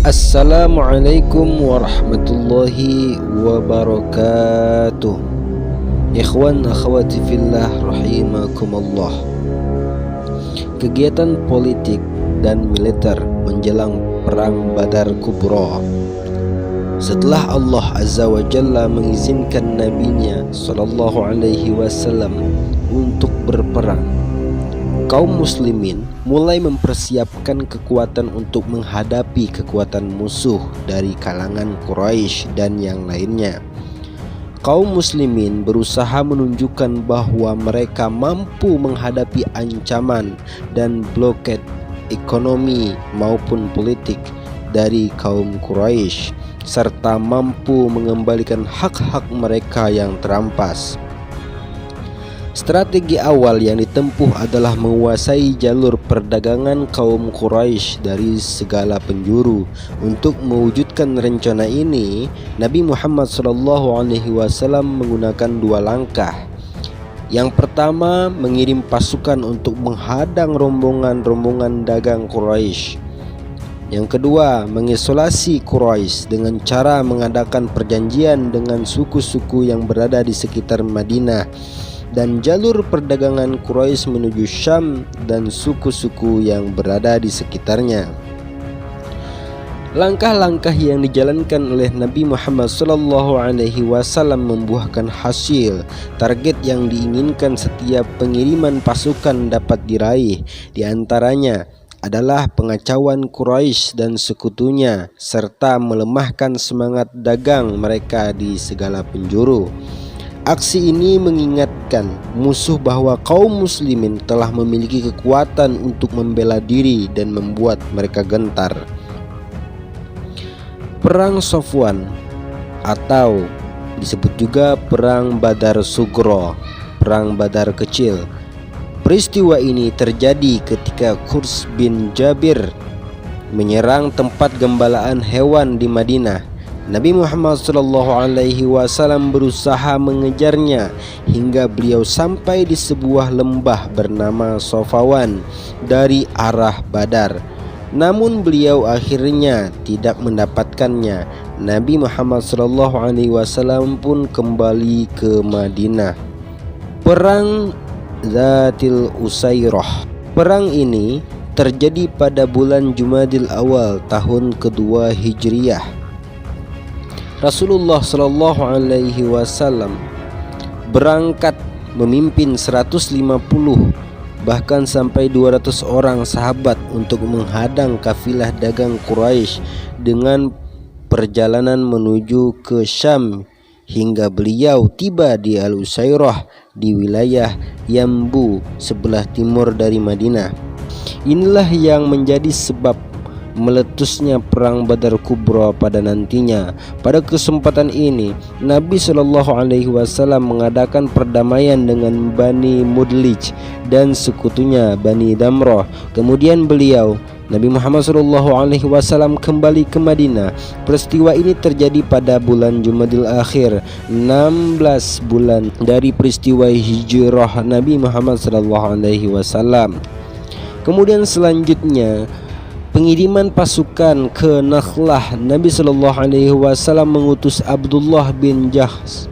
Assalamualaikum warahmatullahi wabarakatuh. Ikhwan akhwati fillah rahimakumullah. Kegiatan politik dan militer menjelang perang Badar Kubra. Setelah Allah Azza wa Jalla mengizinkan nabinya sallallahu alaihi wasallam untuk berperang, kaum muslimin mulai mempersiapkan kekuatan untuk menghadapi kekuatan musuh dari kalangan Quraisy dan yang lainnya. Kaum muslimin berusaha menunjukkan bahwa mereka mampu menghadapi ancaman dan blokade ekonomi maupun politik dari kaum Quraisy, serta mampu mengembalikan hak-hak mereka yang terampas. Strategi awal yang ditempuh adalah menguasai jalur perdagangan kaum Quraisy dari segala penjuru. Untuk mewujudkan rencana ini, Nabi Muhammad SAW menggunakan dua langkah. Yang pertama, mengirim pasukan untuk menghadang rombongan-rombongan dagang Quraisy. Yang kedua, mengisolasi Quraisy dengan cara mengadakan perjanjian dengan suku-suku yang berada di sekitar Madinah dan jalur perdagangan Quraisy menuju Syam dan suku-suku yang berada di sekitarnya. Langkah-langkah yang dijalankan oleh Nabi Muhammad SAW membuahkan hasil. Target yang diinginkan setiap pengiriman pasukan dapat diraih. Di antaranya adalah pengacauan Quraisy dan sekutunya, serta melemahkan semangat dagang mereka di segala penjuru. Aksi ini mengingatkan musuh bahwa kaum muslimin telah memiliki kekuatan untuk membela diri dan membuat mereka gentar. Perang Safwan atau disebut juga Perang Badar Sugro, Perang Badar Kecil. Peristiwa ini terjadi ketika Qurs bin Jabir menyerang tempat gembalaan hewan di Madinah. Nabi Muhammad SAW berusaha mengejarnya hingga beliau sampai di sebuah lembah bernama Safawan dari arah Badar. Namun beliau akhirnya tidak mendapatkannya. Nabi Muhammad SAW pun kembali ke Madinah. Perang Zatil Usairah. Perang ini terjadi pada bulan Jumadil Awal tahun kedua Hijriyah. Rasulullah Shallallahu Alaihi Wasallam berangkat memimpin 150 bahkan sampai 200 orang sahabat untuk menghadang kafilah dagang Quraisy dengan perjalanan menuju ke Syam hingga beliau tiba di Al-Usairah di wilayah Yambu sebelah timur dari Madinah. Inilah yang menjadi sebab meletusnya perang Badar Kubra pada nantinya. Pada kesempatan ini, Nabi Shallallahu Alaihi Wasallam mengadakan perdamaian dengan Bani Mudlij dan sekutunya Bani Damrah. Kemudian beliau Nabi Muhammad SAW kembali ke Madinah. Peristiwa ini terjadi pada bulan Jumadil Akhir, 16 bulan dari peristiwa hijrah Nabi Muhammad SAW. Kemudian selanjutnya pengiriman pasukan ke Nakhlah. Nabi SAW mengutus Abdullah bin Jahsh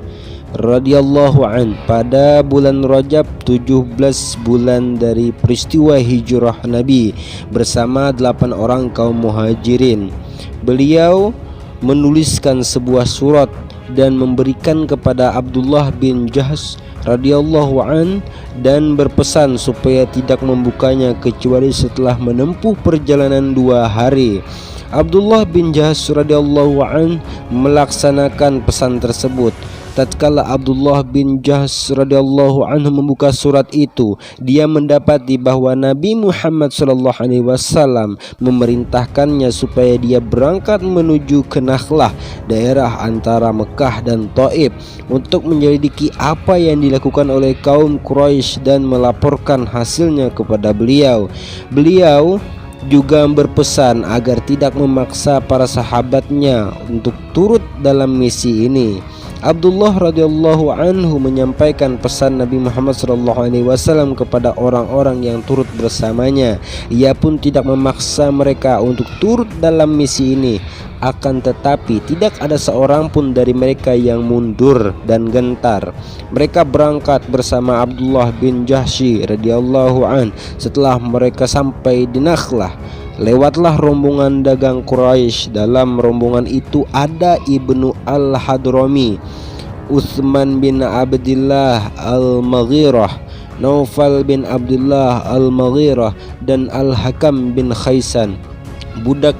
radhiyallahu an pada bulan Rajab, 17 bulan dari peristiwa hijrah Nabi bersama 8 orang kaum muhajirin. Beliau menuliskan sebuah surat dan memberikan kepada Abdullah bin Jahsh radhiyallahu an dan berpesan supaya tidak membukanya kecuali setelah menempuh perjalanan 2 hari. Abdullah bin Jahsh radhiyallahu an melaksanakan pesan tersebut. Tatkala Abdullah bin Jahsh radhiyallahu anhu membuka surat itu, dia mendapati bahwa Nabi Muhammad SAW memerintahkannya supaya dia berangkat menuju ke Nakhlah, daerah antara Mekah dan Taif, untuk menyelidiki apa yang dilakukan oleh kaum Quraisy dan melaporkan hasilnya kepada beliau. Beliau juga berpesan agar tidak memaksa para sahabatnya untuk turut dalam misi ini. Abdullah radhiyallahu anhu menyampaikan pesan Nabi Muhammad SAW kepada orang-orang yang turut bersamanya. Ia pun tidak memaksa mereka untuk turut dalam misi ini. Akan tetapi tidak ada seorang pun dari mereka yang mundur dan gentar. Mereka berangkat bersama Abdullah bin Jahsy radhiyallahu an. Setelah mereka sampai di Nakhlah, lewatlah rombongan dagang Quraisy. Dalam rombongan itu ada Ibnu al-Hadrami, Utsman bin Abdillah al-Maghirah, Naufal bin Abdullah al-Maghirah, dan Al-Hakam bin Khaisan, budak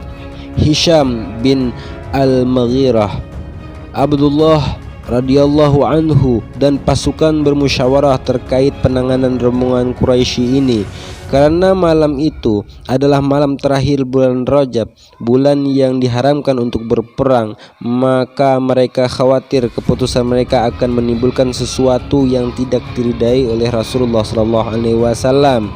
Hisham bin al-Maghirah. Abdullah radhiyallahu anhu dan pasukan bermusyawarah terkait penanganan rombongan Quraisy ini. Karena malam itu adalah malam terakhir bulan Rajab, bulan yang diharamkan untuk berperang, maka mereka khawatir keputusan mereka akan menimbulkan sesuatu yang tidak diridai oleh Rasulullah SAW.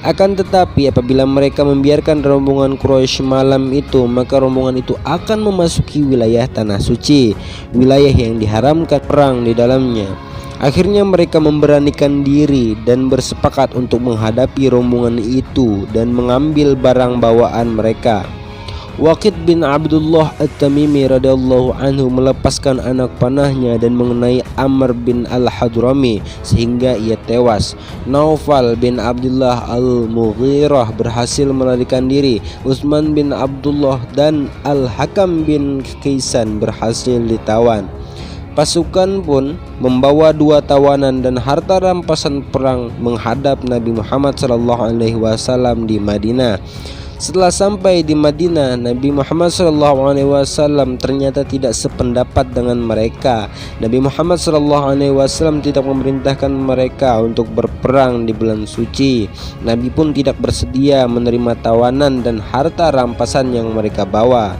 Akan tetapi apabila mereka membiarkan rombongan Quraisy malam itu, maka rombongan itu akan memasuki wilayah tanah suci, wilayah yang diharamkan perang di dalamnya. Akhirnya mereka memberanikan diri dan bersepakat untuk menghadapi rombongan itu dan mengambil barang bawaan mereka. Waqid bin Abdullah At-Tamimi radhiyallahu anhu melepaskan anak panahnya dan mengenai Amr bin Al-Hadrami sehingga ia tewas. Naufal bin Abdullah Al-Mughirah berhasil melarikan diri. Utsman bin Abdullah dan Al-Hakam bin Khaisan berhasil ditawan. Pasukan pun membawa 2 tawanan dan harta rampasan perang menghadap Nabi Muhammad SAW di Madinah. Setelah sampai di Madinah, Nabi Muhammad SAW ternyata tidak sependapat dengan mereka. Nabi Muhammad SAW tidak memerintahkan mereka untuk berperang di bulan suci. Nabi pun tidak bersedia menerima tawanan dan harta rampasan yang mereka bawa.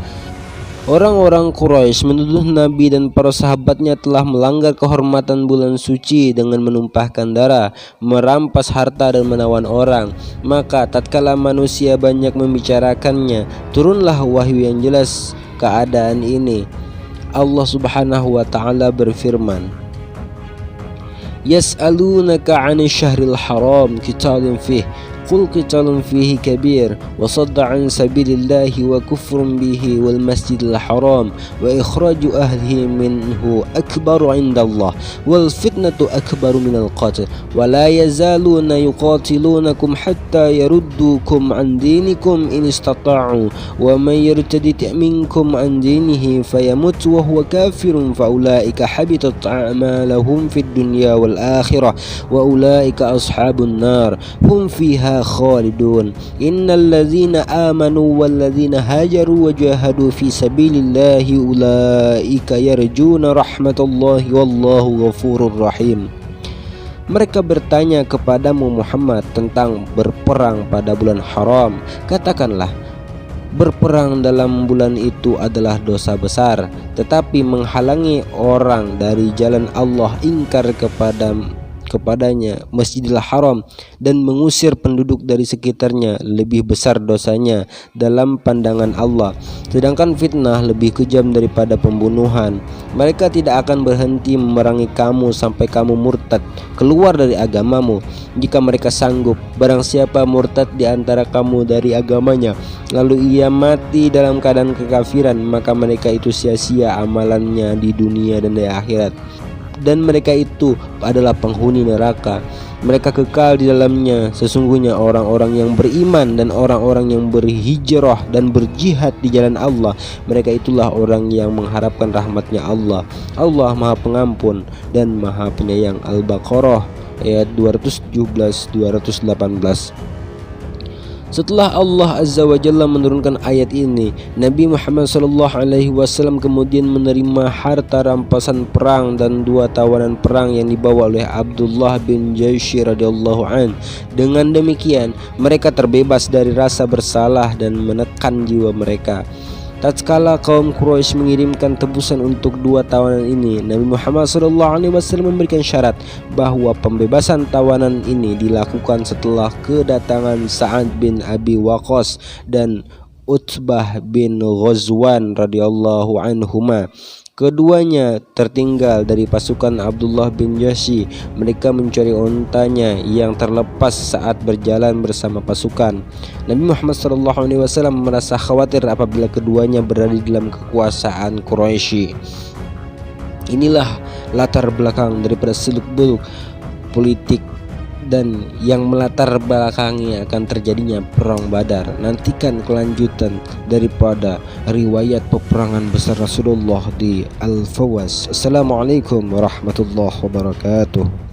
Orang-orang Quraisy menuduh Nabi dan para sahabatnya telah melanggar kehormatan bulan suci dengan menumpahkan darah, merampas harta dan menawan orang. Maka tatkala manusia banyak membicarakannya, turunlah wahyu yang jelas keadaan ini. Allah Subhanahu wa taala berfirman, Yas'alunaka 'anil syahril haram qitalun fihi قل قتال فيه كبير وصد عن سبيل الله وكفر به والمسجد الحرام وإخراج أهله منه أكبر عند الله والفتنة أكبر من القتل ولا يزالون يقاتلونكم حتى يردوكم عن دينكم إن استطاعوا ومن يرتد منكم عن دينه فيمت وهو كافر فأولئك حبطت أعمالهم في الدنيا والآخرة وأولئك أصحاب النار هم فيها خالدون إن الذين آمنوا والذين هاجروا وجاهدوا في سبيل الله أولئك يرجون رحمة الله والله غفور رحيم. Mereka bertanya kepadamu Muhammad tentang berperang pada bulan haram. Katakanlah, berperang dalam bulan itu adalah dosa besar, tetapi menghalangi orang dari jalan Allah, ingkar kepadanya Masjidil Haram dan mengusir penduduk dari sekitarnya lebih besar dosanya dalam pandangan Allah, sedangkan fitnah lebih kejam daripada pembunuhan. Mereka tidak akan berhenti memerangi kamu sampai kamu murtad keluar dari agamamu. Jika mereka sanggup, barang siapa murtad di antara kamu dari agamanya lalu ia mati dalam keadaan kekafiran, maka mereka itu sia-sia amalannya di dunia dan di akhirat, dan mereka itu adalah penghuni neraka. Mereka kekal di dalamnya. Sesungguhnya orang-orang yang beriman dan orang-orang yang berhijrah dan berjihad di jalan Allah, mereka itulah orang yang mengharapkan rahmatnya Allah. Allah Maha Pengampun dan Maha Penyayang. Al-Baqarah ayat 217-218. Setelah Allah Azza wa Jalla menurunkan ayat ini, Nabi Muhammad SAW kemudian menerima harta rampasan perang dan 2 tawanan perang yang dibawa oleh Abdullah bin Jahsy radhiyallahu an. Dengan demikian, mereka terbebas dari rasa bersalah dan menekan jiwa mereka. Tatkala kaum Quraisy mengirimkan tebusan untuk 2 tawanan ini, Nabi Muhammad SAW memberikan syarat bahwa pembebasan tawanan ini dilakukan setelah kedatangan Sa'ad bin Abi Waqqas dan Utbah bin Ghazwan radhiyallahu anhuma Keduanya tertinggal dari pasukan Abdullah bin Jahsy. Mereka mencuri untanya yang terlepas saat berjalan bersama pasukan. Nabi Muhammad SAW merasa khawatir apabila keduanya berada dalam kekuasaan Quraisy. Inilah latar belakang daripada seluk-beluk politik dan yang melatar belakangi akan terjadinya perang Badar. Nantikan kelanjutan daripada riwayat peperangan besar Rasulullah di Al-Fawaz. Assalamualaikum warahmatullahi wabarakatuh.